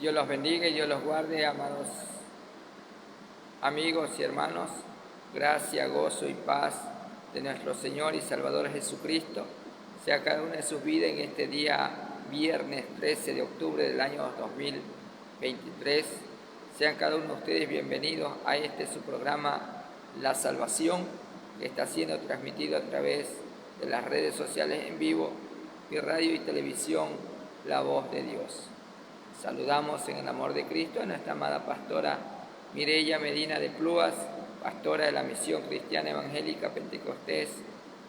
Dios los bendiga y Dios los guarde, amados amigos y hermanos. Gracia, gozo y paz de nuestro Señor y Salvador Jesucristo sea cada una de sus vidas en este día viernes 13 de octubre del año 2023. Sean cada uno de ustedes bienvenidos a su programa La Salvación, que está siendo transmitido a través de las redes sociales en vivo y radio y televisión La Voz de Dios. Saludamos en el amor de Cristo a nuestra amada pastora Mireya Medina de Pluas, pastora de la Misión Cristiana Evangélica Pentecostés,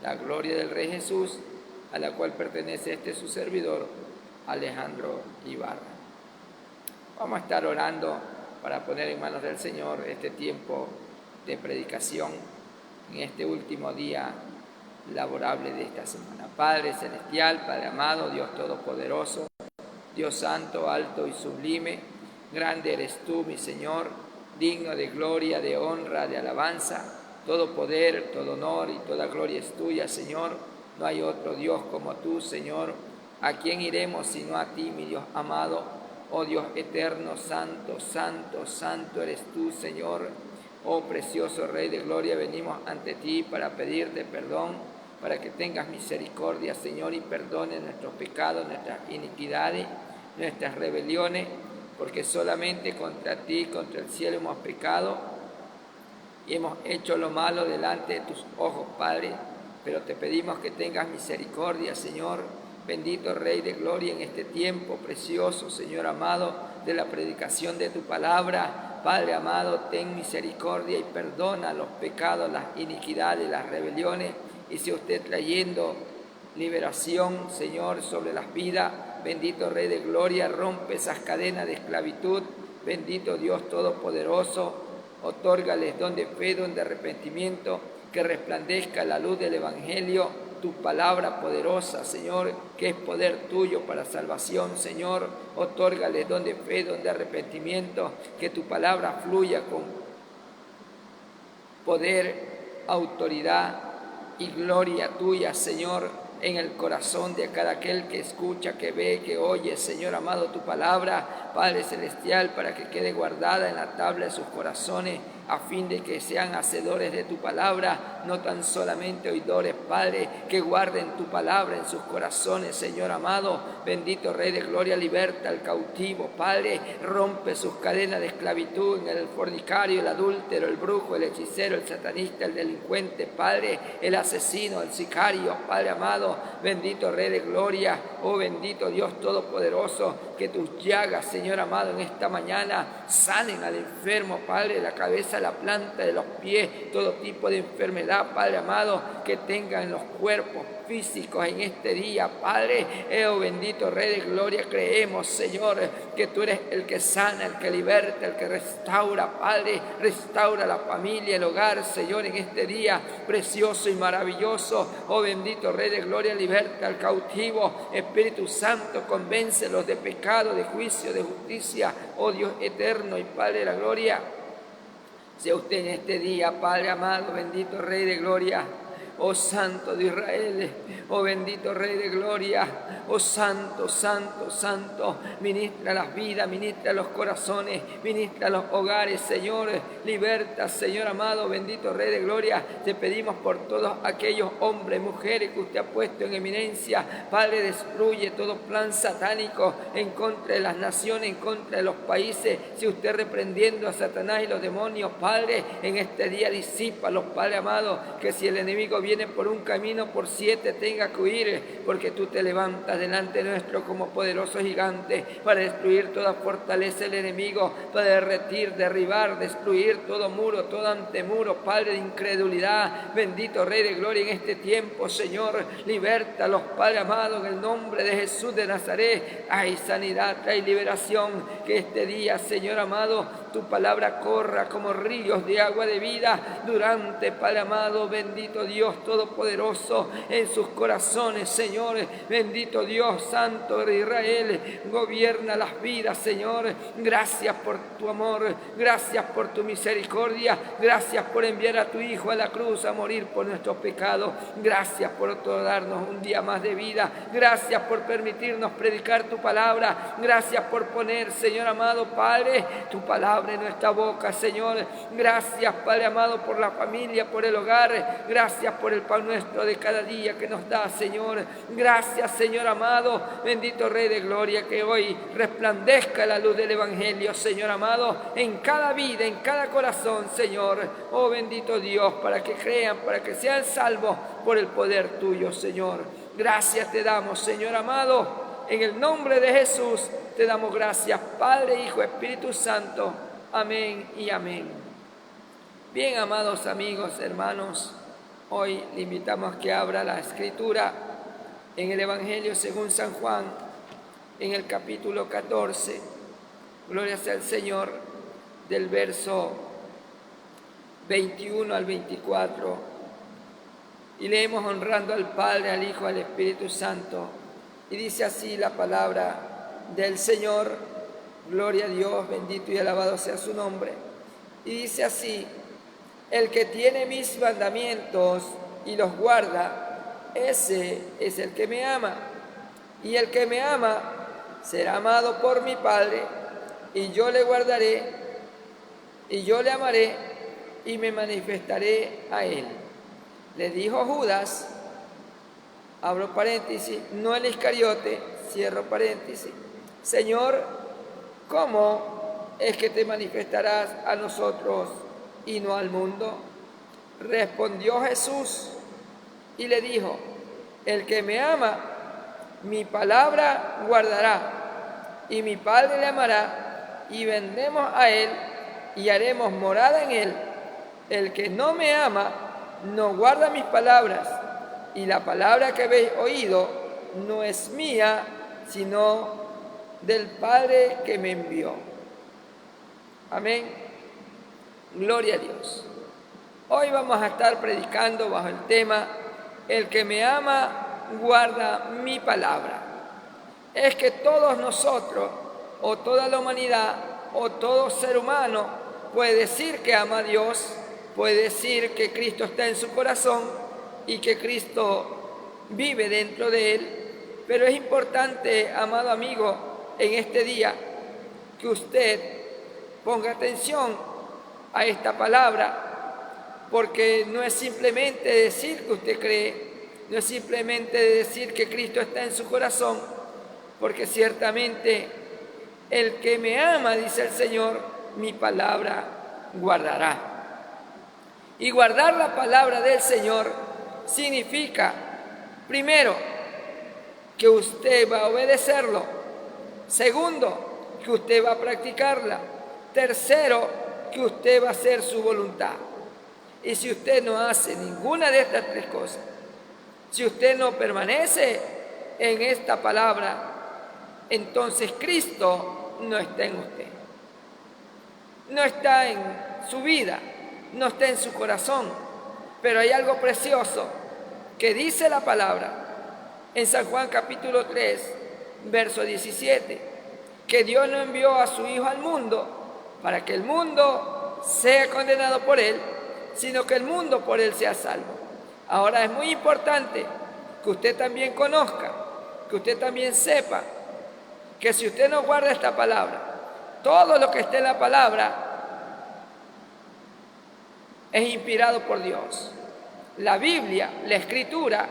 La Gloria del Rey Jesús, a la cual pertenece su servidor, Alejandro Ibarra. Vamos a estar orando para poner en manos del Señor este tiempo de predicación en este último día laborable de esta semana. Padre Celestial, Padre amado, Dios Todopoderoso, Dios Santo, alto y sublime, grande eres tú, mi Señor, digno de gloria, de honra, de alabanza. Todo poder, todo honor y toda gloria es tuya, Señor. No hay otro Dios como tú, Señor. ¿A quién iremos sino a ti, mi Dios amado? Oh Dios eterno, santo, santo, santo eres tú, Señor. Oh precioso Rey de gloria, venimos ante ti para pedirte perdón, para que tengas misericordia, Señor, y perdone nuestros pecados, nuestras iniquidades, nuestras rebeliones, porque solamente contra ti, contra el cielo hemos pecado y hemos hecho lo malo delante de tus ojos, Padre. Pero te pedimos que tengas misericordia, Señor, bendito Rey de gloria, en este tiempo precioso, Señor amado, de la predicación de tu palabra. Padre amado, ten misericordia y perdona los pecados, las iniquidades, las rebeliones, y sea usted trayendo liberación, Señor, sobre las vidas. Bendito Rey de gloria, rompe esas cadenas de esclavitud. Bendito Dios Todopoderoso, otórgales don de fe, don de arrepentimiento, que resplandezca la luz del Evangelio, tu palabra poderosa, Señor, que es poder tuyo para salvación, Señor. Otórgales don de fe, don de arrepentimiento, que tu palabra fluya con poder, autoridad y gloria tuya, Señor, en el corazón de cada aquel que escucha, que ve, que oye, Señor amado, tu palabra, Padre Celestial, para que quede guardada en la tabla de sus corazones, a fin de que sean hacedores de tu palabra, no tan solamente oidores, Padre, que guarden tu palabra en sus corazones, Señor amado. Bendito Rey de gloria, liberta al cautivo, Padre, rompe sus cadenas de esclavitud en el fornicario, el adúltero, el brujo, el hechicero, el satanista, el delincuente, Padre, el asesino, el sicario, Padre amado. Bendito Rey de gloria, oh bendito Dios Todopoderoso, que tus llagas, Señor amado, en esta mañana sanen al enfermo, Padre, de la cabeza a la planta de los pies, todo tipo de enfermedad, Padre amado, que tengan los cuerpos físicos en este día, Padre. Oh bendito Rey de gloria, creemos, Señor, que tú eres el que sana, el que liberta, el que restaura, Padre. Restaura la familia, el hogar, Señor, en este día precioso y maravilloso. Oh bendito Rey de gloria, liberta al cautivo. Espíritu Santo, convéncelos de pecado, de juicio, de justicia. Oh Dios eterno y Padre de la gloria, sea usted en este día, Padre amado, bendito Rey de gloria. Oh Santo de Israel, oh bendito Rey de gloria, oh Santo, Santo, Santo, ministra las vidas, ministra los corazones, ministra los hogares, Señor, liberta, Señor amado, bendito Rey de gloria. Te pedimos por todos aquellos hombres, mujeres que usted ha puesto en eminencia, Padre, destruye todo plan satánico en contra de las naciones, en contra de los países. Si usted reprendiendo a Satanás y los demonios, Padre, en este día disípalos, Padre amado, que si el enemigo viene por un camino, por 7 tenga que huir, porque tú te levantas delante nuestro como poderoso gigante para destruir toda fortaleza del enemigo, para derribar, destruir todo muro, todo antemuro, Padre, de incredulidad. Bendito Rey de gloria, en este tiempo, Señor, libértalos, Padre amado, en el nombre de Jesús de Nazaret. Hay sanidad, hay liberación, que este día, Señor amado, tu palabra corra como ríos de agua de vida durante, Padre amado, bendito Dios Dios Todopoderoso, en sus corazones, Señor. Bendito Dios Santo de Israel, gobierna las vidas, Señor. Gracias por tu amor, gracias por tu misericordia, gracias por enviar a tu Hijo a la cruz a morir por nuestros pecados. Gracias por otorgarnos un día más de vida, gracias por permitirnos predicar tu palabra, gracias por poner, Señor amado Padre, tu palabra en nuestra boca, Señor. Gracias, Padre amado, por la familia, por el hogar, gracias por el pan nuestro de cada día que nos da, Señor. Gracias, Señor amado, bendito Rey de Gloria, que hoy resplandezca la luz del Evangelio, Señor amado, en cada vida, en cada corazón, Señor. Oh bendito Dios, para que crean, para que sean salvos por el poder tuyo, Señor. Gracias te damos, Señor amado, en el nombre de Jesús te damos gracias, Padre, Hijo, Espíritu Santo. Amén y amén. Bien, amados amigos, hermanos, hoy le invitamos a que abra la Escritura en el Evangelio según San Juan, en el capítulo 14. Gloria sea al Señor, del verso 21 al 24. Y leemos honrando al Padre, al Hijo, al Espíritu Santo. Y dice así la palabra del Señor. Gloria a Dios, bendito y alabado sea su nombre. Y dice así: el que tiene mis mandamientos y los guarda, ese es el que me ama. Y el que me ama será amado por mi Padre, y yo le guardaré, y yo le amaré, y me manifestaré a él. Le dijo Judas, abro paréntesis, no el Iscariote, cierro paréntesis: Señor, ¿cómo es que te manifestarás a nosotros y no al mundo? Respondió Jesús y le dijo: el que me ama, mi palabra guardará, y mi Padre le amará, y vendremos a él y haremos morada en él. El que no me ama no guarda mis palabras, y la palabra que habéis oído no es mía, sino del Padre que me envió. Amén. Gloria a Dios. Hoy vamos a estar predicando bajo el tema: el que me ama guarda mi palabra. Es que todos nosotros, o toda la humanidad, o todo ser humano puede decir que ama a Dios, puede decir que Cristo está en su corazón y que Cristo vive dentro de él. Pero es importante, amado amigo, en este día que usted ponga atención a esta palabra, porque no es simplemente decir que usted cree, no es simplemente decir que Cristo está en su corazón, porque ciertamente el que me ama, dice el Señor, mi palabra guardará. Y guardar la palabra del Señor significa, primero, que usted va a obedecerlo. Segundo, que usted va a practicarla. Tercero, que usted va a hacer su voluntad. Y si usted no hace ninguna de estas tres cosas, si usted no permanece en esta palabra, entonces Cristo no está en usted. No está en su vida, no está en su corazón. Pero hay algo precioso que dice la palabra en San Juan capítulo 3, verso 17, que Dios no envió a su Hijo al mundo para que el mundo sea condenado por él, sino que el mundo por él sea salvo. Ahora es muy importante que usted también conozca, que usted también sepa que si usted no guarda esta palabra, todo lo que esté en la palabra es inspirado por Dios. La Biblia, la Escritura,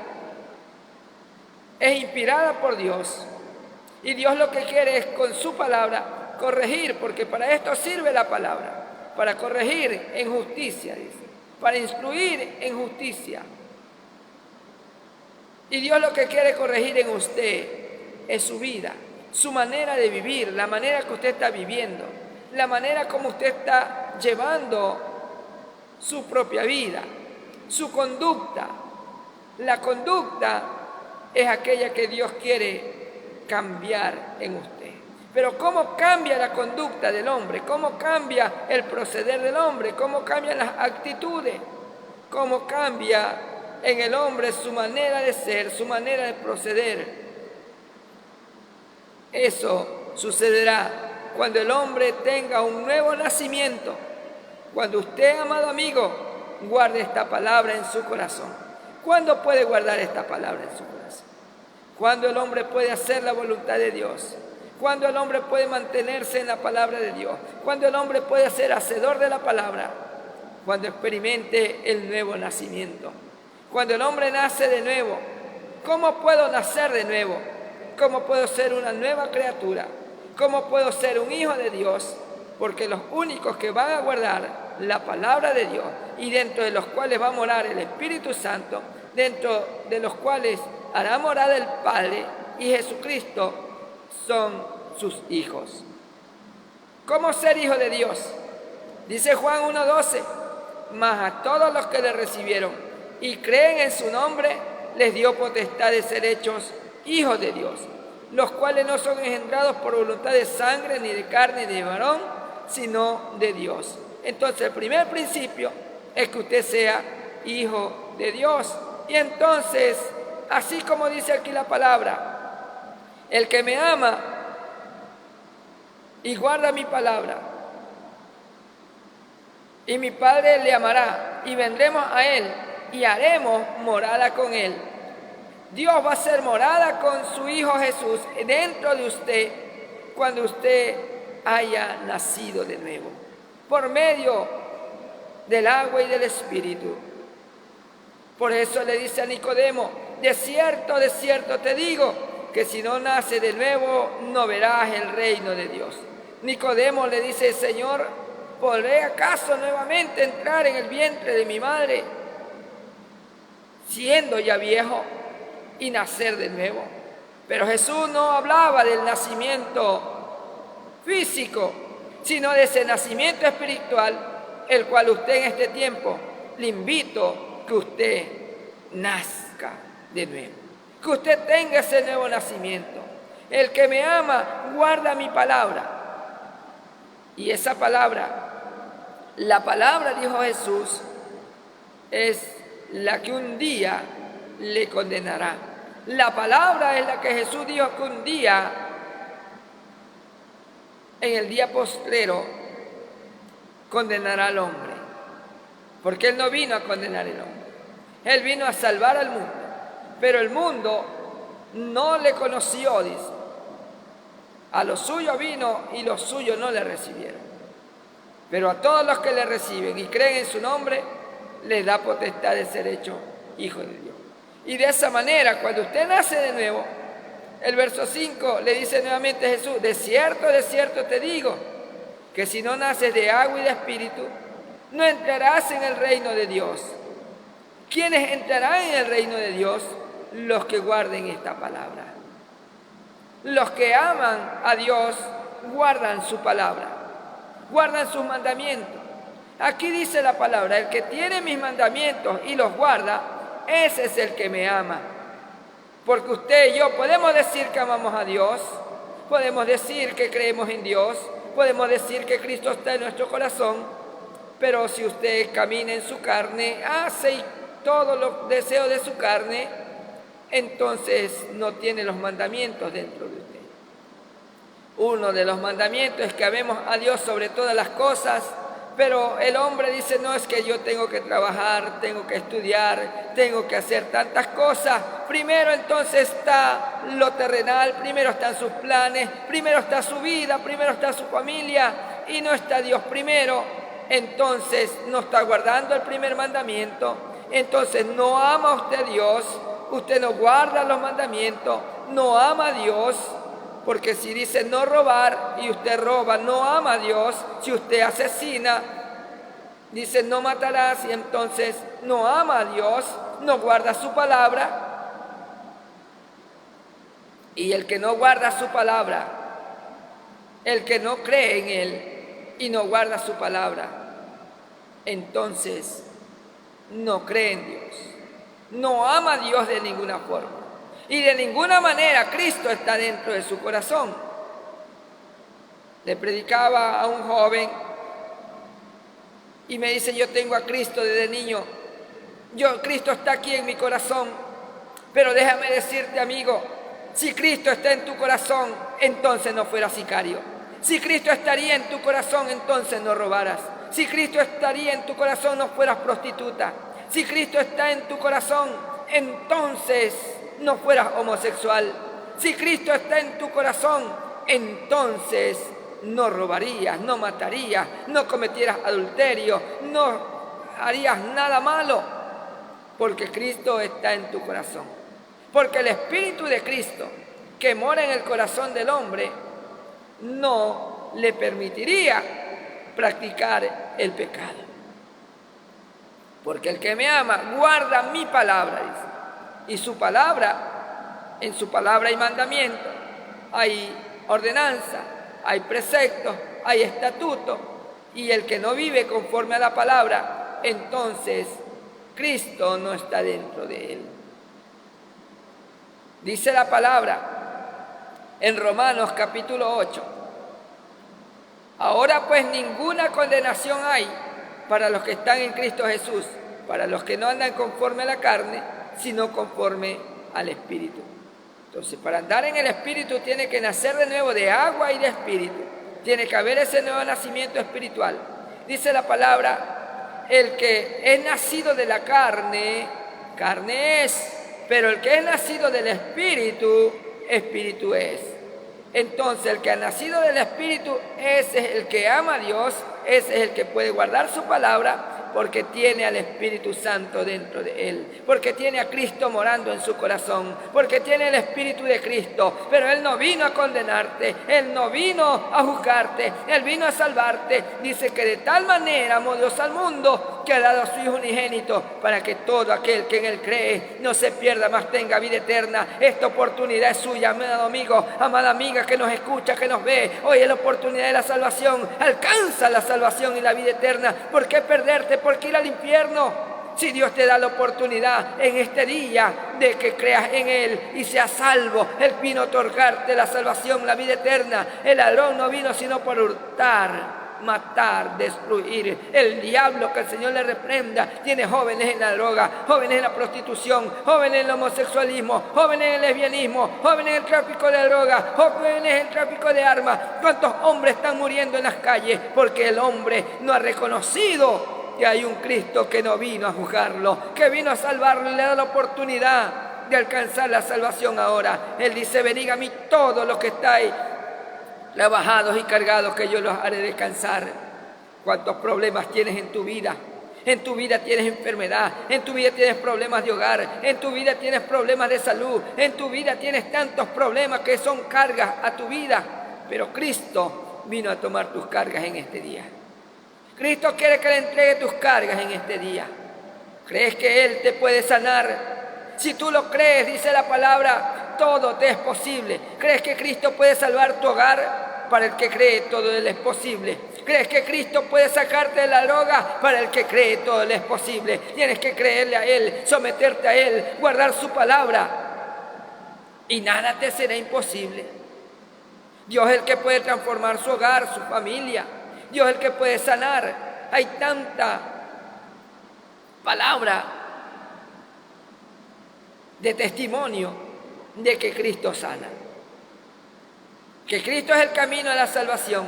es inspirada por Dios. Y Dios lo que quiere es con su palabra corregir, porque para esto sirve la palabra, para corregir en justicia, dice, para instruir en justicia. Y Dios lo que quiere corregir en usted es su vida, su manera de vivir, la manera que usted está viviendo, la manera como usted está llevando su propia vida, su conducta. La conducta es aquella que Dios quiere cambiar en usted. Pero ¿cómo cambia la conducta del hombre? ¿Cómo cambia el proceder del hombre? ¿Cómo cambian las actitudes? ¿Cómo cambia en el hombre su manera de ser, su manera de proceder. Eso sucederá cuando el hombre tenga un nuevo nacimiento. Cuando usted, amado amigo, guarde esta palabra en su corazón. ¿Cuándo puede guardar esta palabra en su corazón? Cuando el hombre puede hacer la voluntad de Dios. Cuando el hombre puede mantenerse en la palabra de Dios. Cuando el hombre puede ser hacedor de la palabra. Cuando experimente el nuevo nacimiento. Cuando el hombre nace de nuevo. ¿Cómo puedo nacer de nuevo? ¿Cómo puedo ser una nueva criatura? ¿Cómo puedo ser un hijo de Dios? Porque los únicos que van a guardar la palabra de Dios y dentro de los cuales va a morar el Espíritu Santo, dentro de los cuales hará morada el Padre y Jesucristo, son sus hijos. ¿Cómo ser hijo de Dios? Dice Juan 1:12, mas a todos los que le recibieron y creen en su nombre, les dio potestad de ser hechos hijos de Dios, los cuales no son engendrados por voluntad de sangre, ni de carne, ni de varón, sino de Dios. Entonces el primer principio es que usted sea hijo de Dios. Y entonces, así como dice aquí la palabra, el que me ama y guarda mi palabra, y mi Padre le amará, y vendremos a él, y haremos morada con él. Dios va a hacer morada con su Hijo Jesús dentro de usted cuando usted haya nacido de nuevo, por medio del agua y del Espíritu. Por eso le dice a Nicodemo, de cierto te digo, que si no nace de nuevo, no verás el reino de Dios. Nicodemo le dice, Señor, ¿podré acaso nuevamente entrar en el vientre de mi madre, siendo ya viejo, y nacer de nuevo? Pero Jesús no hablaba del nacimiento físico, sino de ese nacimiento espiritual, el cual usted en este tiempo le invito que usted nazca de nuevo, que usted tenga ese nuevo nacimiento. El que me ama guarda mi palabra. Y esa palabra, la palabra, dijo Jesús, es la que un día le condenará. La palabra es la que Jesús dijo que un día, en el día postrero, condenará al hombre. Porque Él no vino a condenar al hombre. Él vino a salvar al mundo. Pero el mundo no le conoció, dice. A los suyos vino y los suyos no le recibieron. Pero a todos los que le reciben y creen en su nombre, les da potestad de ser hecho hijo de Dios. Y de esa manera, cuando usted nace de nuevo, el verso 5 le dice nuevamente a Jesús, de cierto te digo, que si no naces de agua y de espíritu, no entrarás en el reino de Dios. ¿Quiénes entrarán en el reino de Dios? Los que guarden esta palabra. Los que aman a Dios guardan su palabra, guardan sus mandamientos. Aquí dice la palabra, el que tiene mis mandamientos y los guarda, ese es el que me ama. Porque usted y yo podemos decir que amamos a Dios, podemos decir que creemos en Dios, podemos decir que Cristo está en nuestro corazón, pero si usted camina en su carne, hace todos los deseos de su carne, entonces no tiene los mandamientos dentro de usted. Uno de los mandamientos es que amemos a Dios sobre todas las cosas, pero el hombre dice, no, es que yo tengo que trabajar, tengo que estudiar, tengo que hacer tantas cosas. Primero entonces está lo terrenal, primero están sus planes, primero está su vida, primero está su familia y no está Dios primero. Entonces no está guardando el primer mandamiento, entonces no ama usted a Dios, usted no guarda los mandamientos, no ama a Dios. Porque si dice no robar y usted roba, no ama a Dios. Si usted asesina, dice no matarás y entonces no ama a Dios, no guarda su palabra. Y el que no guarda su palabra, el que no cree en Él y no guarda su palabra, entonces no cree en Dios, no ama a Dios de ninguna forma. Y de ninguna manera Cristo está dentro de su corazón. Le predicaba a un joven y me dice, yo tengo a Cristo desde niño, Cristo está aquí en mi corazón, pero déjame decirte, amigo, si Cristo está en tu corazón, entonces no fueras sicario. Si Cristo estaría en tu corazón, entonces no robaras. Si Cristo estaría en tu corazón, no fueras prostituta. Si Cristo está en tu corazón, entonces no fueras homosexual. Si Cristo está en tu corazón, entonces no robarías, no matarías, no cometieras adulterio, no harías nada malo, porque Cristo está en tu corazón. Porque el Espíritu de Cristo que mora en el corazón del hombre no le permitiría practicar el pecado. Porque el que me ama guarda mi palabra, dice. Y su palabra, en su palabra hay mandamiento, hay ordenanza, hay preceptos, hay estatutos. Y el que no vive conforme a la palabra, entonces Cristo no está dentro de él. Dice la palabra en Romanos capítulo 8. Ahora pues ninguna condenación hay para los que están en Cristo Jesús, para los que no andan conforme a la carne, sino conforme al Espíritu. Entonces, para andar en el Espíritu tiene que nacer de nuevo de agua y de Espíritu. Tiene que haber ese nuevo nacimiento espiritual. Dice la palabra, el que es nacido de la carne, carne es, pero el que es nacido del Espíritu, Espíritu es. Entonces, el que ha nacido del Espíritu, ese es el que ama a Dios, ese es el que puede guardar su palabra, porque tiene al Espíritu Santo dentro de él, porque tiene a Cristo morando en su corazón, porque tiene el Espíritu de Cristo. Pero Él no vino a condenarte, Él no vino a juzgarte, Él vino a salvarte. Dice que de tal manera amó Dios al mundo que ha dado a su Hijo unigénito, para que todo aquel que en Él cree no se pierda, mas tenga vida eterna. Esta oportunidad es suya, amado amigo, amada amiga que nos escucha, que nos ve. Hoy es la oportunidad de la salvación. Alcanza la salvación y la vida eterna. ¿Por qué perderte? ¿Por qué ir al infierno? Si Dios te da la oportunidad en este día de que creas en Él y seas salvo. Él vino a otorgarte la salvación, la vida eterna. El ladrón no vino sino por hurtar, matar, destruir. El diablo, que el Señor le reprenda, tiene jóvenes en la droga, jóvenes en la prostitución, jóvenes en el homosexualismo, jóvenes en el lesbianismo, jóvenes en el tráfico de drogas, jóvenes en el tráfico de armas. ¿Cuántos hombres están muriendo en las calles? Porque el hombre no ha reconocido que hay un Cristo que no vino a juzgarlo, que vino a salvarlo y le da la oportunidad de alcanzar la salvación ahora. Él dice, venid a mí todos los que estáis trabajados y cargados, que yo los haré descansar. ¿Cuántos problemas tienes en tu vida? En tu vida tienes enfermedad, en tu vida tienes problemas de hogar, en tu vida tienes problemas de salud, en tu vida tienes tantos problemas que son cargas a tu vida. Pero Cristo vino a tomar tus cargas en este día. Cristo quiere que le entregue tus cargas en este día. ¿Crees que Él te puede sanar? Si tú lo crees, dice la palabra, todo te es posible. ¿Crees que Cristo puede salvar tu hogar? Para el que cree, todo le es posible. ¿Crees que Cristo puede sacarte de la droga? Para el que cree, todo le es posible. Tienes que creerle a Él, someterte a Él, guardar su palabra, y nada te será imposible. Dios es el que puede transformar su hogar, su familia. Dios es el que puede sanar. Hay tanta palabra de testimonio de que Cristo sana. Que Cristo es el camino a la salvación.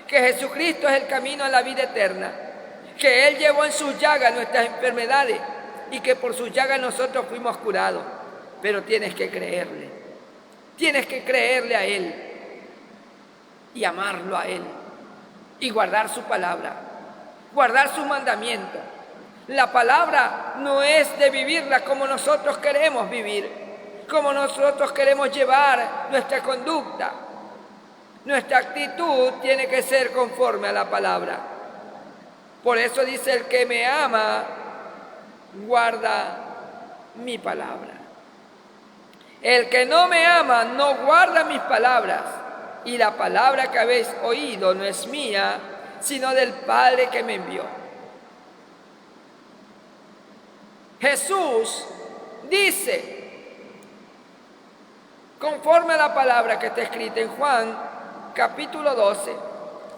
Que Jesucristo es el camino a la vida eterna. Que Él llevó en sus llagas nuestras enfermedades y que por sus llagas nosotros fuimos curados. Pero tienes que creerle. Tienes que creerle a Él y amarlo a Él. Y guardar su palabra, guardar sus mandamientos. La palabra no es de vivirla como nosotros queremos vivir, como nosotros queremos llevar nuestra conducta. Nuestra actitud tiene que ser conforme a la palabra. Por eso dice, el que me ama, guarda mi palabra. El que no me ama, no guarda mis palabras. Y la palabra que habéis oído no es mía, sino del Padre que me envió. Jesús dice, conforme a la palabra que está escrita en Juan, capítulo 12,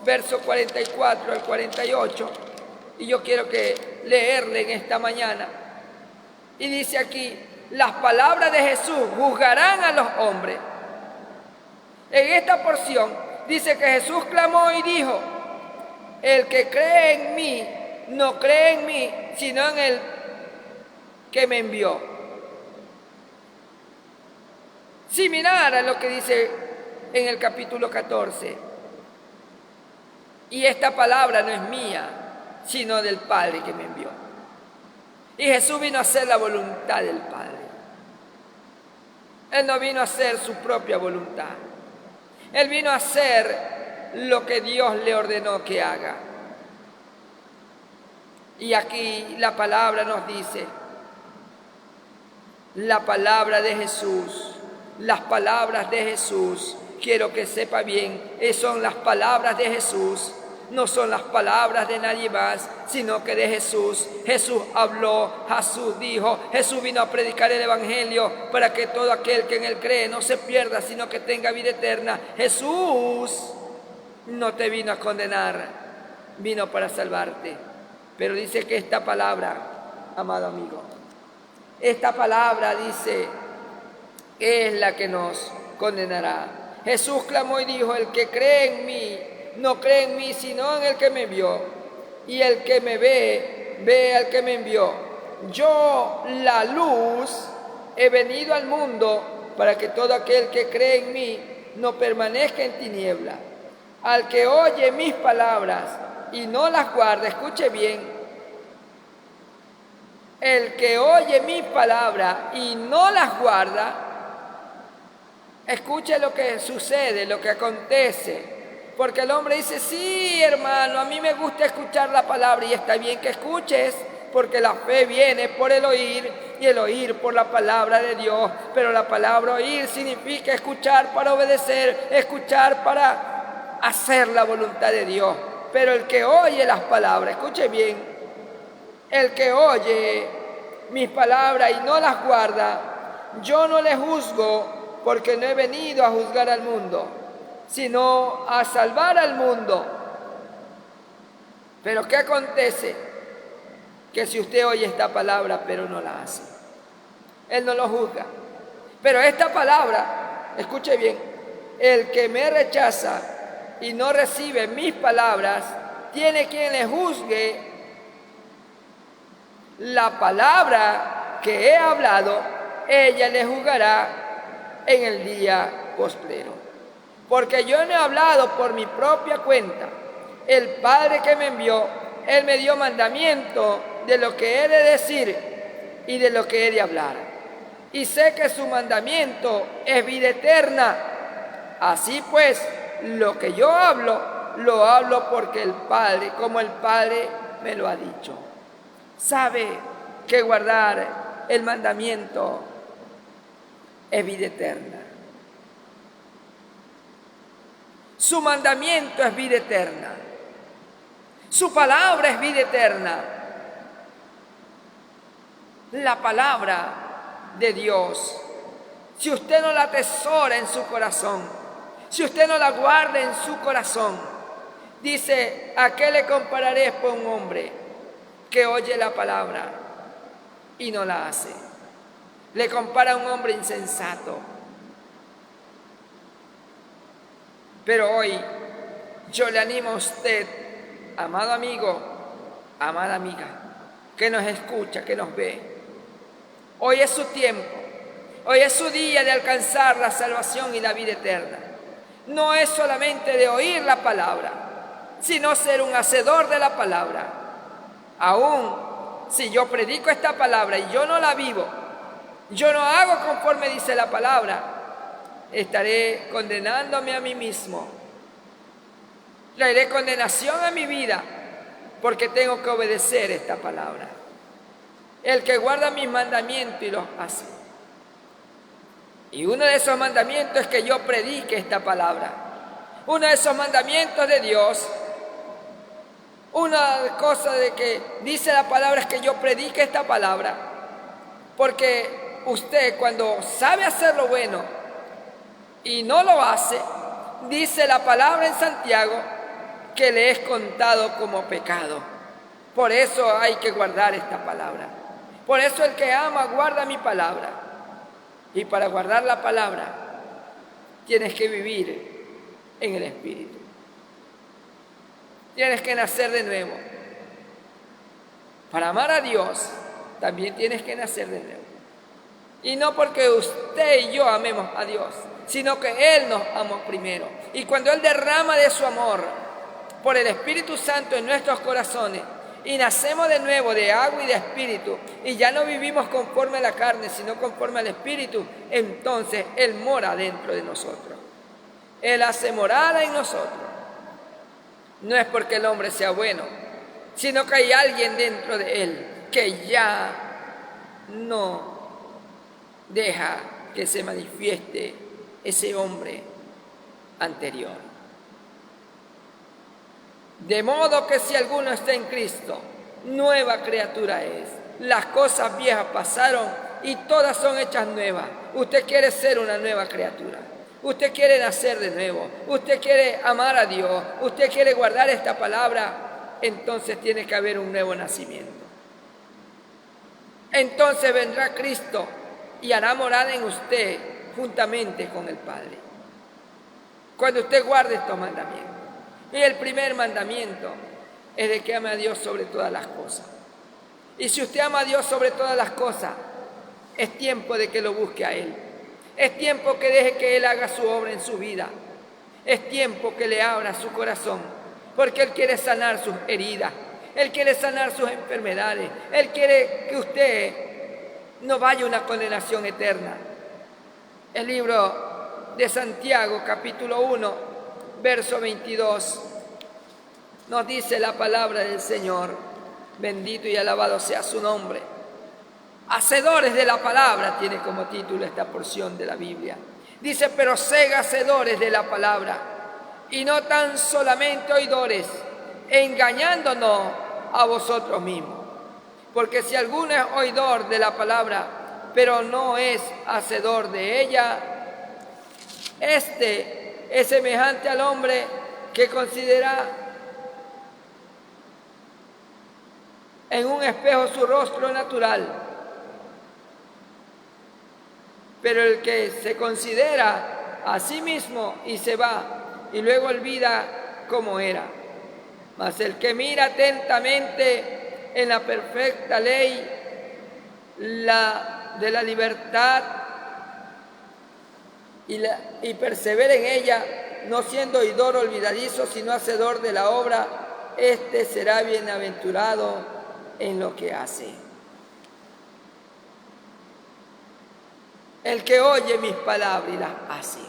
verso 44 al 48, y yo quiero leerle en esta mañana. Y dice aquí, las palabras de Jesús juzgarán a los hombres. En esta porción dice que Jesús clamó y dijo, el que cree en mí, no cree en mí, sino en el que me envió. Similar a lo que dice en el capítulo 14. Y esta palabra no es mía, sino del Padre que me envió. Y Jesús vino a hacer la voluntad del Padre. Él no vino a hacer su propia voluntad. Él vino a hacer lo que Dios le ordenó que haga. Y aquí la palabra nos dice, la palabra de Jesús, las palabras de Jesús, quiero que sepa bien, son las palabras de Jesús, no son las palabras de nadie más, sino que de Jesús. Jesús habló, Jesús dijo, Jesús vino a predicar el Evangelio para que todo aquel que en él cree no se pierda, sino que tenga vida eterna. Jesús no te vino a condenar, vino para salvarte. Pero dice que esta palabra, amado amigo, esta palabra dice, es la que nos condenará. Jesús clamó y dijo, el que cree en mí, no cree en mí, sino en el que me envió. Y el que me ve, ve al que me envió. Yo, la luz, he venido al mundo para que todo aquel que cree en mí no permanezca en tiniebla. Al que oye mis palabras y no las guarda, escuche bien, el que oye mis palabras y no las guarda, escuche lo que sucede, lo que acontece. Porque el hombre dice, sí, hermano, a mí me gusta escuchar la palabra y está bien que escuches, porque la fe viene por el oír y el oír por la palabra de Dios. Pero la palabra oír significa escuchar para obedecer, escuchar para hacer la voluntad de Dios. Pero el que oye las palabras, escuche bien, el que oye mis palabras y no las guarda, yo no le juzgo, porque no he venido a juzgar al mundo, sino a salvar al mundo. Pero ¿qué acontece? Que si usted oye esta palabra pero no la hace, Él no lo juzga. Pero esta palabra, escuche bien, el que me rechaza y no recibe mis palabras, tiene quien le juzgue la palabra que he hablado, ella le juzgará en el día postrero. Porque yo no he hablado por mi propia cuenta. El Padre que me envió, Él me dio mandamiento de lo que he de decir y de lo que he de hablar. Y sé que su mandamiento es vida eterna. Así pues, lo que yo hablo, lo hablo porque el Padre, como el Padre me lo ha dicho. Sabe que guardar el mandamiento es vida eterna. Su mandamiento es vida eterna. Su palabra es vida eterna. La palabra de Dios, si usted no la atesora en su corazón, si usted no la guarda en su corazón, dice, ¿a qué le compararé por un hombre que oye la palabra y no la hace? Le compara a un hombre insensato. Pero hoy yo le animo a usted, amado amigo, amada amiga, que nos escucha, que nos ve. Hoy es su tiempo, hoy es su día de alcanzar la salvación y la vida eterna. No es solamente de oír la palabra, sino ser un hacedor de la palabra. Aún si yo predico esta palabra y yo no la vivo, yo no hago conforme dice la palabra, estaré condenándome a mí mismo. Traeré condenación a mi vida porque tengo que obedecer esta palabra. El que guarda mis mandamientos y los hace. Y uno de esos mandamientos es que yo predique esta palabra. Uno de esos mandamientos de Dios, una cosa de que dice la palabra es que yo predique esta palabra. Porque usted cuando sabe hacer lo bueno y no lo hace, dice la palabra en Santiago que le es contado como pecado. Por eso hay que guardar esta palabra. Por eso el que ama guarda mi palabra. Y para guardar la palabra tienes que vivir en el Espíritu. Tienes que nacer de nuevo. Para amar a Dios también tienes que nacer de nuevo. Y no porque usted y yo amemos a Dios, sino que Él nos amó primero. Y cuando Él derrama de su amor por el Espíritu Santo en nuestros corazones, y nacemos de nuevo de agua y de espíritu, y ya no vivimos conforme a la carne, sino conforme al Espíritu, entonces Él mora dentro de nosotros. Él hace morada en nosotros. No es porque el hombre sea bueno, sino que hay alguien dentro de Él que ya no deja que se manifieste ese hombre anterior. De modo que si alguno está en Cristo, nueva criatura es. Las cosas viejas pasaron y todas son hechas nuevas. Usted quiere ser una nueva criatura. Usted quiere nacer de nuevo. Usted quiere amar a Dios. Usted quiere guardar esta palabra. Entonces tiene que haber un nuevo nacimiento. Entonces vendrá Cristo y hará morada en usted juntamente con el Padre. Cuando usted guarde estos mandamientos. Y el primer mandamiento es de que ame a Dios sobre todas las cosas. Y si usted ama a Dios sobre todas las cosas, es tiempo de que lo busque a Él. Es tiempo que deje que Él haga su obra en su vida. Es tiempo que le abra su corazón, porque Él quiere sanar sus heridas. Él quiere sanar sus enfermedades. Él quiere que usted no vaya a una condenación eterna. El libro de Santiago, capítulo 1, verso 22, nos dice la palabra del Señor, bendito y alabado sea su nombre. Hacedores de la palabra tiene como título esta porción de la Biblia. Dice, pero sed hacedores de la palabra y no tan solamente oidores, engañándonos a vosotros mismos. Porque si alguno es oidor de la palabra, pero no es hacedor de ella, este es semejante al hombre que considera en un espejo su rostro natural. Pero el que se considera a sí mismo y se va y luego olvida cómo era. Mas el que mira atentamente en la perfecta ley de la libertad y persevera en ella, no siendo oidor olvidadizo, sino hacedor de la obra, este será bienaventurado en lo que hace. El que oye mis palabras y las hace.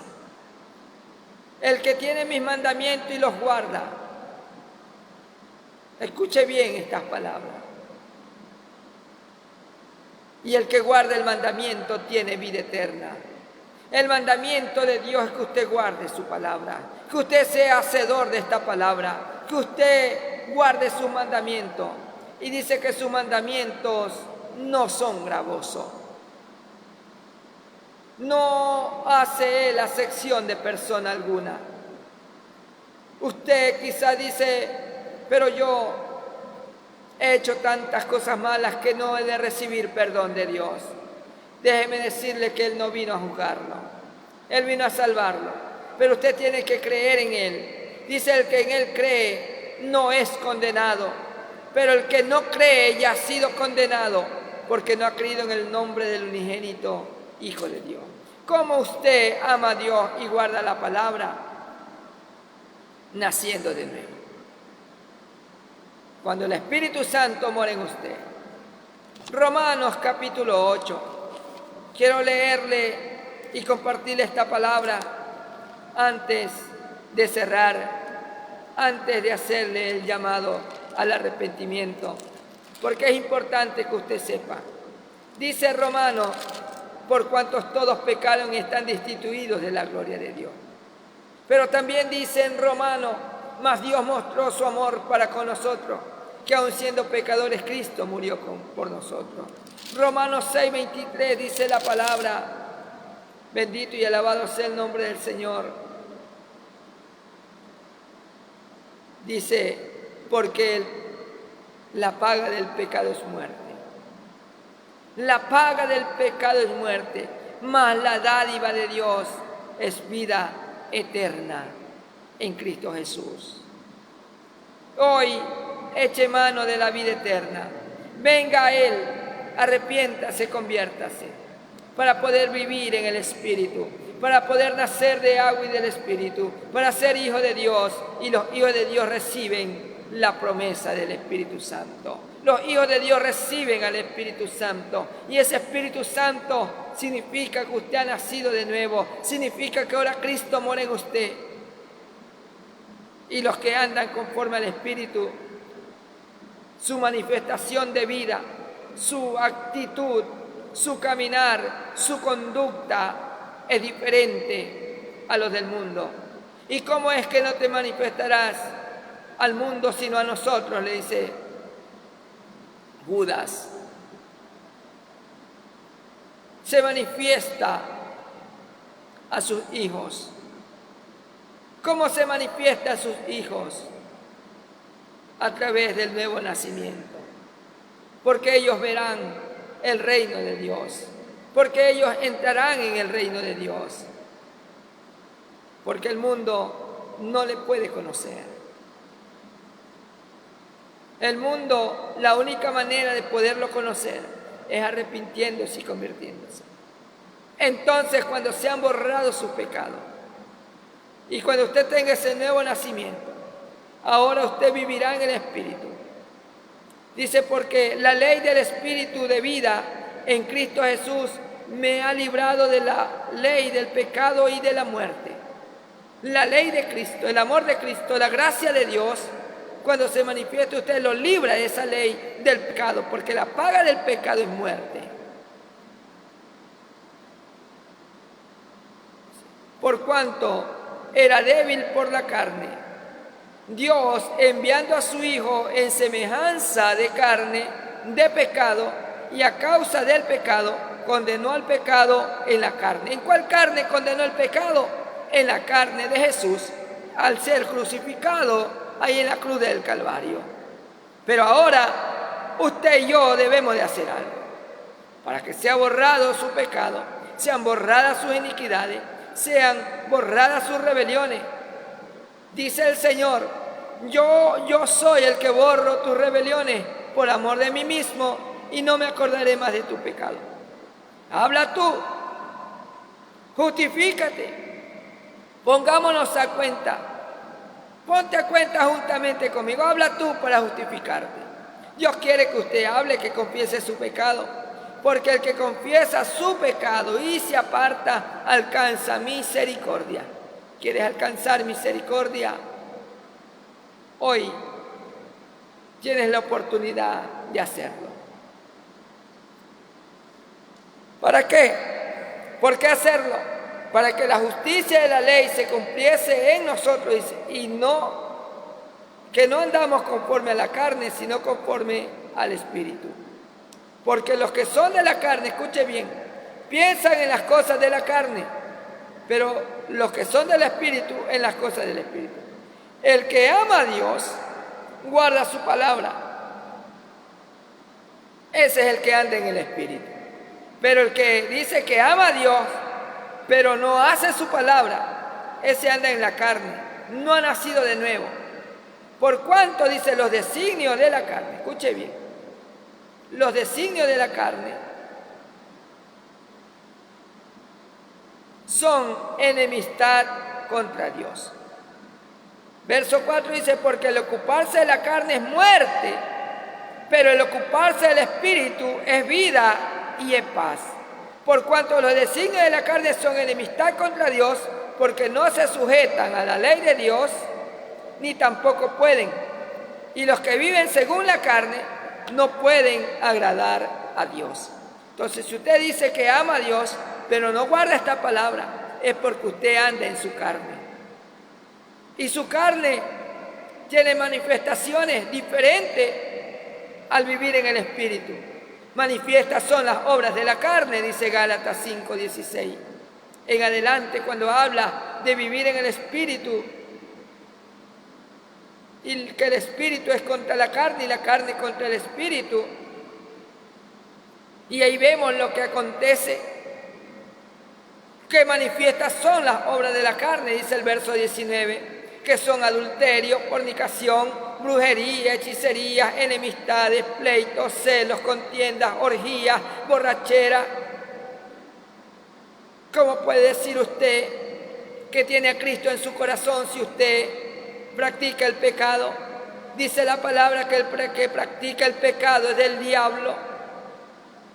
El que tiene mis mandamientos y los guarda. Escuche bien estas palabras. Y el que guarda el mandamiento tiene vida eterna. El mandamiento de Dios es que usted guarde su palabra, que usted sea hacedor de esta palabra, que usted guarde sus mandamientos. Y dice que sus mandamientos no son gravosos. No hace Él acepción de persona alguna. Usted quizá dice, pero yo he hecho tantas cosas malas que no he de recibir perdón de Dios. Déjeme decirle que Él no vino a juzgarlo, Él vino a salvarlo, pero usted tiene que creer en Él. Dice, el que en Él cree no es condenado, pero el que no cree ya ha sido condenado, porque no ha creído en el nombre del unigénito Hijo de Dios. ¿Cómo usted ama a Dios y guarda la palabra? Naciendo de nuevo. Cuando el Espíritu Santo mora en usted. Romanos capítulo 8. Quiero leerle y compartirle esta palabra antes de cerrar, antes de hacerle el llamado al arrepentimiento, porque es importante que usted sepa. Dice Romanos, por cuantos todos pecaron y están destituidos de la gloria de Dios. Pero también dice en Romanos, mas Dios mostró su amor para con nosotros, que aun siendo pecadores Cristo murió por nosotros. Romanos 6:23 dice la palabra, bendito y alabado sea el nombre del Señor. Dice, porque la paga del pecado es muerte. La paga del pecado es muerte, mas la dádiva de Dios es vida eterna en Cristo Jesús. Hoy eche mano de la vida eterna. Venga a Él, arrepiéntase, conviértase, para poder vivir en el Espíritu, para poder nacer de agua y del Espíritu, para ser hijo de Dios. Y los hijos de Dios reciben la promesa del Espíritu Santo. Los hijos de Dios reciben al Espíritu Santo. Y ese Espíritu Santo significa que usted ha nacido de nuevo. Significa que ahora Cristo mora en usted. Y los que andan conforme al Espíritu, su manifestación de vida, su actitud, su caminar, su conducta es diferente a los del mundo. ¿Y cómo es que no te manifestarás al mundo sino a nosotros?, le dice Judas. Se manifiesta a sus hijos. ¿Cómo se manifiesta a sus hijos? A través del nuevo nacimiento. Porque ellos verán el reino de Dios. Porque ellos entrarán en el reino de Dios. Porque el mundo no le puede conocer. El mundo, la única manera de poderlo conocer es arrepintiéndose y convirtiéndose. Entonces, cuando se han borrado sus pecados y cuando usted tenga ese nuevo nacimiento, ahora usted vivirá en el Espíritu. Dice, porque la ley del Espíritu de vida en Cristo Jesús me ha librado de la ley del pecado y de la muerte. La ley de Cristo, el amor de Cristo, la gracia de Dios, cuando se manifiesta, usted lo libra de esa ley del pecado, porque la paga del pecado es muerte. Por cuanto era débil por la carne, Dios, enviando a su Hijo en semejanza de carne, de pecado, y a causa del pecado, condenó al pecado en la carne. ¿En cuál carne condenó el pecado? En la carne de Jesús, al ser crucificado ahí en la cruz del Calvario. Pero ahora usted y yo debemos de hacer algo para que sea borrado su pecado, sean borradas sus iniquidades, sean borradas sus rebeliones. Dice el Señor, yo soy el que borro tus rebeliones por amor de mí mismo y no me acordaré más de tu pecado. Habla tú, justifícate, pongámonos a cuenta. Ponte a cuenta juntamente conmigo, habla tú para justificarte. Dios quiere que usted hable, que confiese su pecado, porque el que confiesa su pecado y se aparta, alcanza misericordia. ¿Quieres alcanzar misericordia? Hoy tienes la oportunidad de hacerlo. ¿Para qué? ¿Por qué hacerlo? Para que la justicia de la ley se cumpliese en nosotros y que no andamos conforme a la carne, sino conforme al Espíritu. Porque los que son de la carne, escuche bien, piensan en las cosas de la carne, pero los que son del Espíritu, en las cosas del Espíritu. El que ama a Dios, guarda su palabra. Ese es el que anda en el Espíritu. Pero el que dice que ama a Dios, pero no hace su palabra, ese anda en la carne, no ha nacido de nuevo. Por cuanto, dice, los designios de la carne, escuche bien, los designios de la carne son enemistad contra Dios. Verso 4 dice, porque el ocuparse de la carne es muerte, pero el ocuparse del Espíritu es vida y es paz. Por cuanto los designios de la carne son enemistad contra Dios, porque no se sujetan a la ley de Dios, ni tampoco pueden. Y los que viven según la carne no pueden agradar a Dios. Entonces, si usted dice que ama a Dios, pero no guarda esta palabra, es porque usted anda en su carne. Y su carne tiene manifestaciones diferentes al vivir en el Espíritu. Manifiestas son las obras de la carne, dice Gálatas 5:16. En adelante, cuando habla de vivir en el Espíritu, y que el Espíritu es contra la carne y la carne contra el Espíritu, Y ahí vemos lo que acontece, que manifiestas son las obras de la carne, dice el verso 19, que son adulterio, fornicación, brujería, hechicería, enemistades, pleitos, celos, contiendas, orgías, borrachera. ¿Cómo puede decir usted que tiene a Cristo en su corazón si usted practica el pecado? Dice la palabra que el que practica el pecado es del diablo,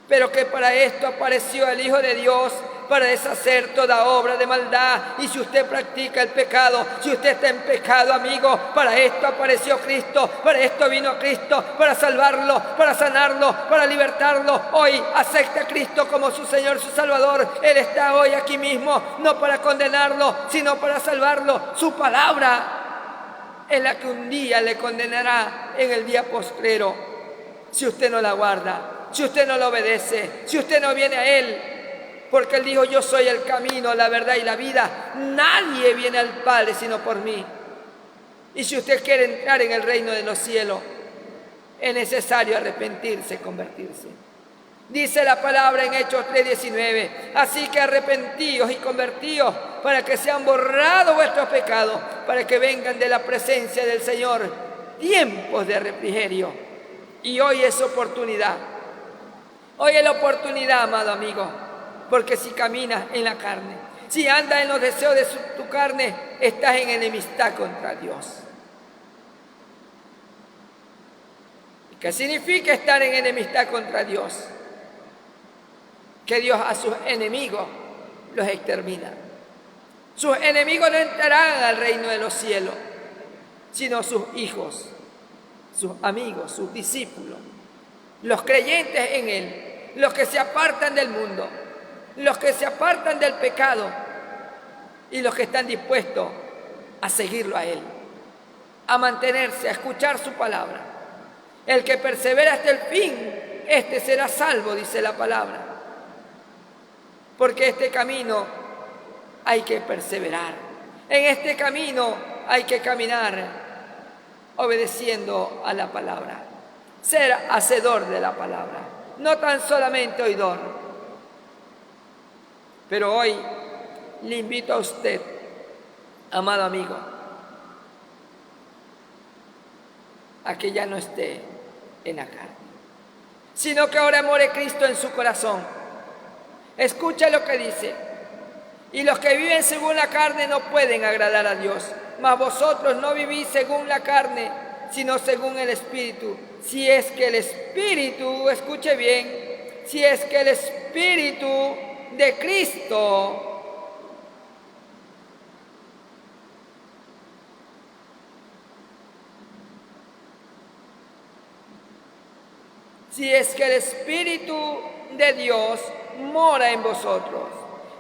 pero que para esto apareció el Hijo de Dios, para deshacer toda obra de maldad. Y si usted practica el pecado, si usted está en pecado, amigo, para esto apareció Cristo, para esto vino Cristo, para salvarlo, para sanarlo, para libertarlo. Hoy acepta a Cristo como su Señor, su Salvador. Él está hoy aquí mismo, no para condenarlo, sino para salvarlo. Su palabra es la que un día le condenará en el día postrero, si usted no la guarda, si usted no lo obedece, si usted no viene a Él. Porque Él dijo: yo soy el camino, la verdad y la vida. Nadie viene al Padre sino por mí. Y si usted quiere entrar en el reino de los cielos, es necesario arrepentirse, convertirse. Dice la palabra en Hechos 3:19: así que arrepentíos y convertíos para que sean borrados vuestros pecados, para que vengan de la presencia del Señor tiempos de refrigerio. Y hoy es oportunidad. Hoy es la oportunidad, amado amigo. Porque si caminas en la carne, si andas en los deseos de tu carne, estás en enemistad contra Dios. ¿Y qué significa estar en enemistad contra Dios? Que Dios a sus enemigos los extermina. Sus enemigos no entrarán al reino de los cielos, sino sus hijos, sus amigos, sus discípulos, los creyentes en Él, los que se apartan del mundo, los que se apartan del pecado y los que están dispuestos a seguirlo a Él, a mantenerse, a escuchar su palabra. El que persevera hasta el fin, este será salvo, dice la palabra. Porque este camino hay que perseverar. En este camino hay que caminar obedeciendo a la palabra. Ser hacedor de la palabra, no tan solamente oidor. Pero hoy le invito a usted, amado amigo, a que ya no esté en la carne, sino que ahora more Cristo en su corazón. Escucha lo que dice: y los que viven según la carne no pueden agradar a Dios, mas vosotros no vivís según la carne, sino según el Espíritu. Si es que el Espíritu, escuche bien, si es que el Espíritu de Cristo si es que el Espíritu de Dios mora en vosotros.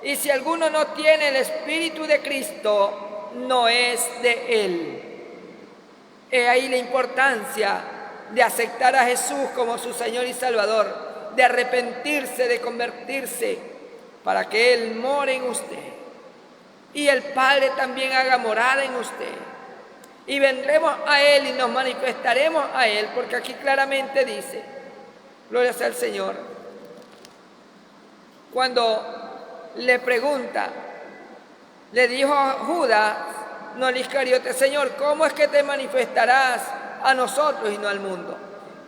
Y si alguno no tiene el Espíritu de Cristo, no es de Él. He ahí la importancia de aceptar a Jesús como su Señor y Salvador, de arrepentirse, de convertirse, para que Él more en usted y el Padre también haga morada en usted. Y vendremos a Él y nos manifestaremos a Él, porque aquí claramente dice, gloria sea al Señor, cuando le pregunta, le dijo a Judas, no al Iscariote: Señor, ¿cómo es que te manifestarás a nosotros y no al mundo?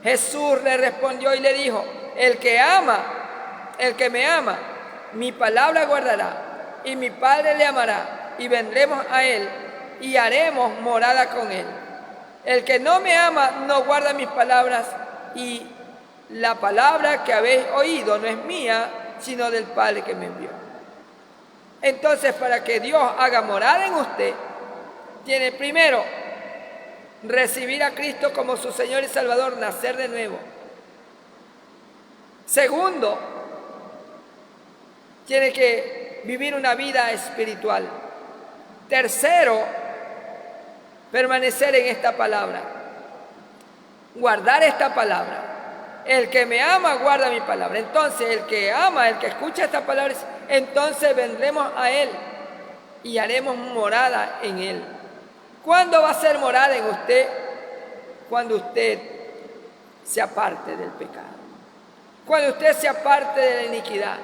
Jesús le respondió y le dijo: el que me ama, mi palabra guardará, y mi Padre le amará, y vendremos a Él, y haremos morada con Él. El que no me ama no guarda mis palabras, y la palabra que habéis oído no es mía, sino del Padre que me envió. Entonces, para que Dios haga morada en usted, tiene primero recibir a Cristo como su Señor y Salvador, nacer de nuevo. Segundo, tiene que vivir una vida espiritual. Tercero, permanecer en esta palabra, guardar esta palabra. El que me ama guarda mi palabra. Entonces, el que ama, el que escucha esta palabra, entonces vendremos a Él y haremos morada en Él. ¿Cuándo va a ser morada en usted? Cuando usted se aparte del pecado. Cuando usted se aparte de la iniquidad.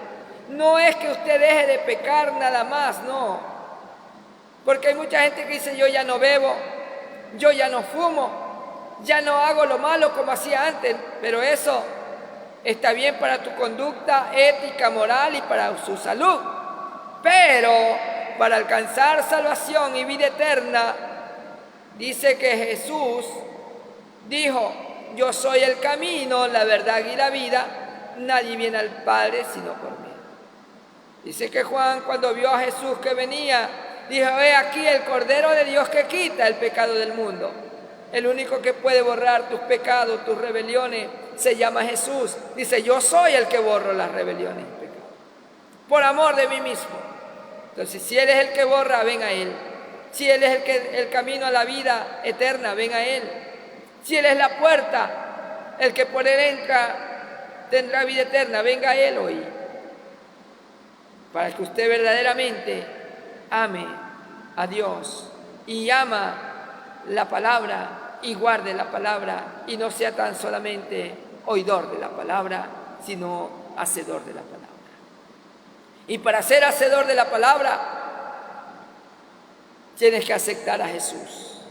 No es que usted deje de pecar nada más, no. Porque hay mucha gente que dice, yo ya no bebo, yo ya no fumo, ya no hago lo malo como hacía antes. Pero eso está bien para tu conducta ética, moral y para su salud. Pero para alcanzar salvación y vida eterna, dice que Jesús dijo, yo soy el camino, la verdad y la vida, nadie viene al Padre sino por mí. Dice que Juan, cuando vio a Jesús que venía, dijo, he aquí el Cordero de Dios que quita el pecado del mundo. El único que puede borrar tus pecados, tus rebeliones, se llama Jesús. Dice, yo soy el que borro las rebeliones y pecados, por amor de mí mismo. Entonces, si Él es el que borra, ven a Él. Si Él es el camino a la vida eterna, ven a Él. Si Él es la puerta, el que por Él entra, tendrá vida eterna, venga a Él hoy. Para que usted verdaderamente ame a Dios y ama la palabra y guarde la palabra y no sea tan solamente oidor de la palabra, sino hacedor de la palabra. Y para ser hacedor de la palabra, tienes que aceptar a Jesús.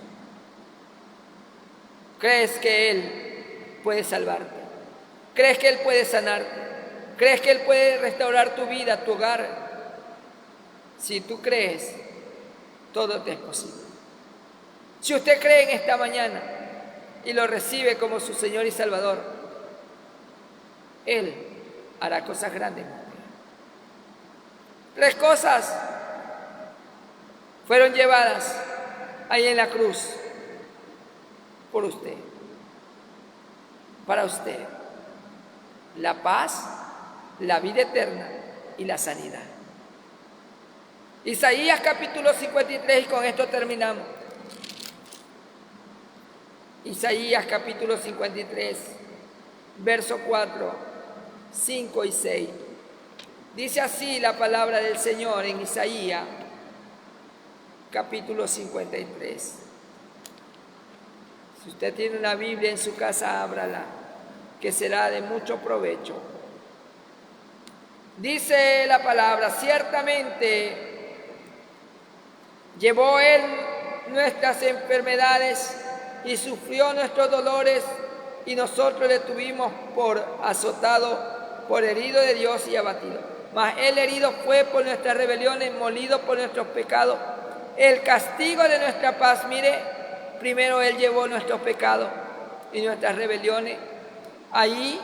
¿Crees que Él puede salvarte? ¿Crees que Él puede sanarte? ¿Crees que Él puede restaurar tu vida, tu hogar? Si tú crees, todo te es posible. Si usted cree en esta mañana y lo recibe como su Señor y Salvador, Él hará cosas grandes. 3 cosas fueron llevadas ahí en la cruz por usted, para usted: la paz, la vida eterna y la sanidad. Isaías capítulo 53, y con esto terminamos. Isaías capítulo 53, verso 4, 5 y 6. Dice así la palabra del Señor en Isaías capítulo 53. Si usted tiene una Biblia en su casa, ábrala, que será de mucho provecho. Dice la palabra: ciertamente llevó Él nuestras enfermedades y sufrió nuestros dolores, y nosotros le tuvimos por azotado, por herido de Dios y abatido. Mas Él herido fue por nuestras rebeliones, molido por nuestros pecados. El castigo de nuestra paz, mire, primero Él llevó nuestros pecados y nuestras rebeliones. Ahí,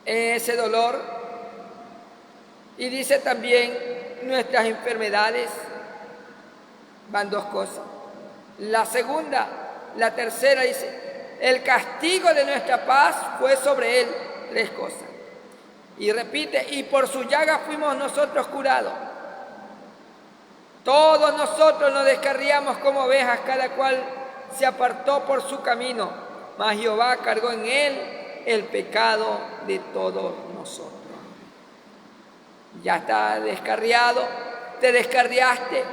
en ese dolor. Y dice también nuestras enfermedades. Van 2 cosas. La segunda, la tercera dice: el castigo de nuestra paz fue sobre Él. 3 cosas. Y repite: y por su llaga fuimos nosotros curados. Todos nosotros nos descarriamos como ovejas, cada cual se apartó por su camino, mas Jehová cargó en Él el pecado de todos nosotros. Ya está descarriado, te descarriaste.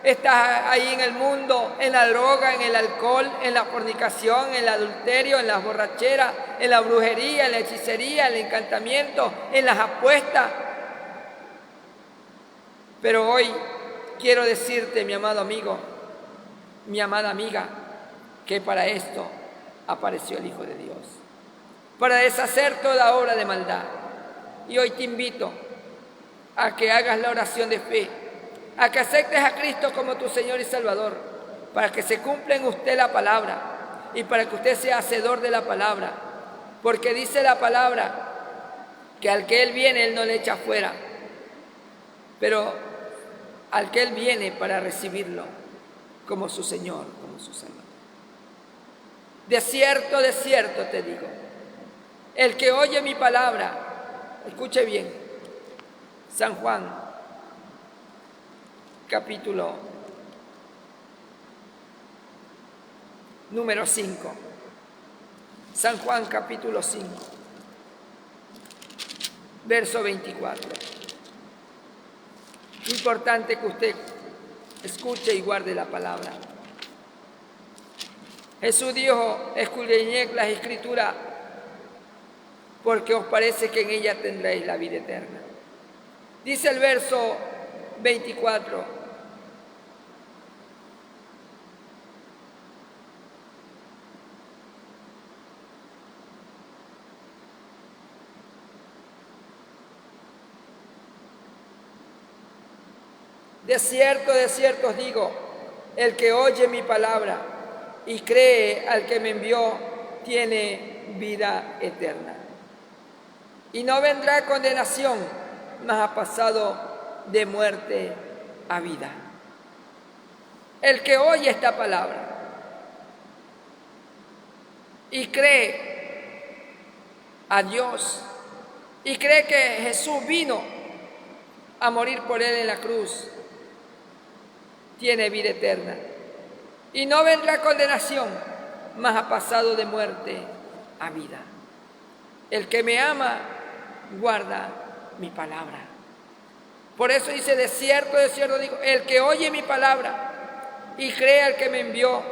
Estás ahí en el mundo, en la droga, en el alcohol, en la fornicación, en el adulterio, en las borracheras, en la brujería, en la hechicería, en el encantamiento, en las apuestas. Pero hoy quiero decirte, mi amado amigo, mi amada amiga, que para esto apareció el Hijo de Dios, para deshacer toda obra de maldad. Y hoy te invito a que hagas la oración de fe, a que aceptes a Cristo como tu Señor y Salvador, para que se cumpla en usted la palabra y para que usted sea hacedor de la palabra, porque dice la palabra que al que Él viene, Él no le echa fuera, pero al que Él viene para recibirlo como su Señor, como su Salvador. De cierto te digo, el que oye mi palabra, escuche bien, San Juan capítulo número 5. San Juan capítulo 5, verso 24. Importante que usted escuche y guarde la palabra. Jesús dijo: escudriñad las Escrituras, porque os parece que en ella tendréis la vida eterna. Dice el verso 24: de cierto os digo, el que oye mi palabra y cree al que me envió, tiene vida eterna. Y no vendrá a condenación, mas ha pasado de muerte a vida. El que oye esta palabra y cree a Dios, y cree que Jesús vino a morir por él en la cruz, tiene vida eterna. Y no vendrá condenación, mas ha pasado de muerte a vida. El que me ama, guarda mi palabra. Por eso dice, de cierto digo, el que oye mi palabra y cree al que me envió,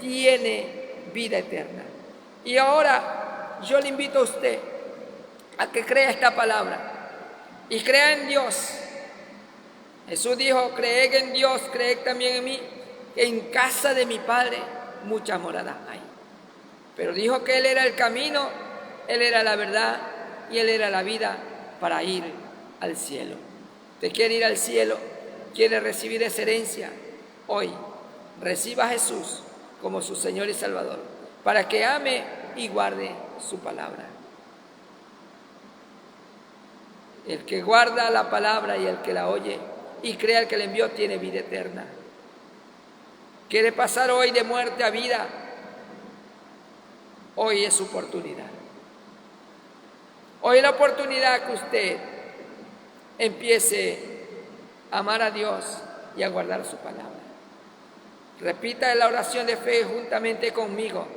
tiene vida eterna. Y ahora yo le invito a usted a que crea esta palabra y crea en Dios. Jesús dijo, creed en Dios, creed también en mí, que en casa de mi Padre muchas moradas hay. Pero dijo que Él era el camino, Él era la verdad y Él era la vida para ir al cielo. ¿Usted quiere ir al cielo? ¿Quiere recibir esa herencia? Hoy reciba a Jesús como su Señor y Salvador, para que ame y guarde su palabra. El que guarda la palabra y el que la oye y cree al que le envió tiene vida eterna. ¿Quiere pasar hoy de muerte a vida? Hoy es su oportunidad. Hoy es la oportunidad que usted empiece a amar a Dios y a guardar su palabra. Repita la oración de fe juntamente conmigo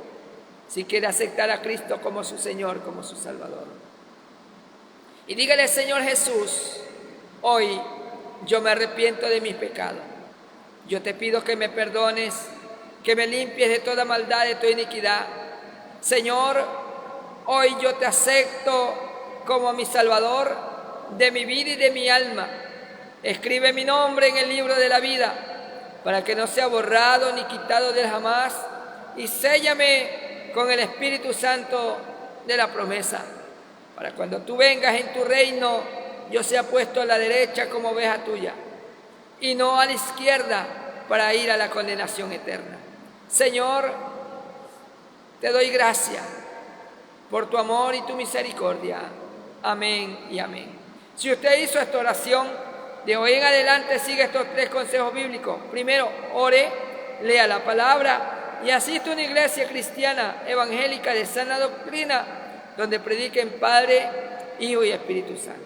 si quiere aceptar a Cristo como su Señor, como su Salvador. Y dígale, Señor Jesús, hoy yo me arrepiento de mis pecados. Yo te pido que me perdones, que me limpies de toda maldad, de toda iniquidad. Señor, hoy yo te acepto como mi Salvador de mi vida y de mi alma. Escribe mi nombre en el libro de la vida, para que no sea borrado ni quitado del jamás, y séllame con el Espíritu Santo de la promesa, para cuando tú vengas en tu reino, yo sea puesto a la derecha como oveja tuya, y no a la izquierda, para ir a la condenación eterna. Señor, te doy gracias por tu amor y tu misericordia. Amén y amén. Si usted hizo esta oración, de hoy en adelante sigue estos 3 consejos bíblicos. Primero, ore, lea la palabra y asista a una iglesia cristiana evangélica de sana doctrina, donde prediquen Padre, Hijo y Espíritu Santo.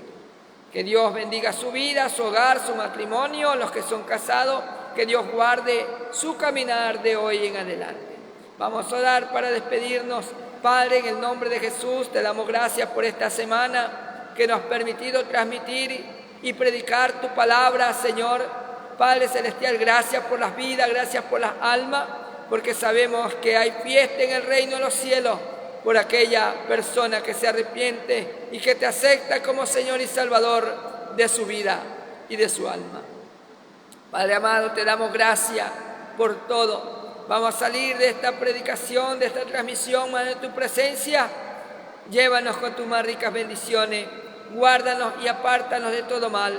Que Dios bendiga su vida, su hogar, su matrimonio, los que son casados, que Dios guarde su caminar de hoy en adelante. Vamos a orar para despedirnos. Padre, en el nombre de Jesús, te damos gracias por esta semana que nos has permitido transmitir y predicar tu palabra, Señor. Padre Celestial, gracias por las vidas, gracias por las almas, porque sabemos que hay fiesta en el reino de los cielos por aquella persona que se arrepiente y que te acepta como Señor y Salvador de su vida y de su alma. Padre amado, te damos gracias por todo. Vamos a salir de esta predicación, de esta transmisión, más de tu presencia. Llévanos con tus más ricas bendiciones, guárdanos y apártanos de todo mal.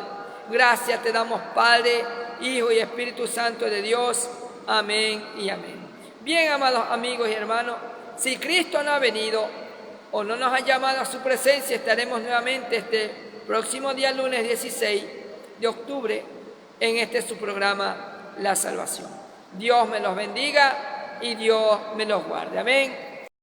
Gracias te damos, Padre, Hijo y Espíritu Santo de Dios. Amén y amén. Bien, amados amigos y hermanos, si Cristo no ha venido o no nos ha llamado a su presencia, estaremos nuevamente este próximo día, lunes 16 de octubre, en este su programa La Salvación. Dios me los bendiga y Dios me los guarde. Amén.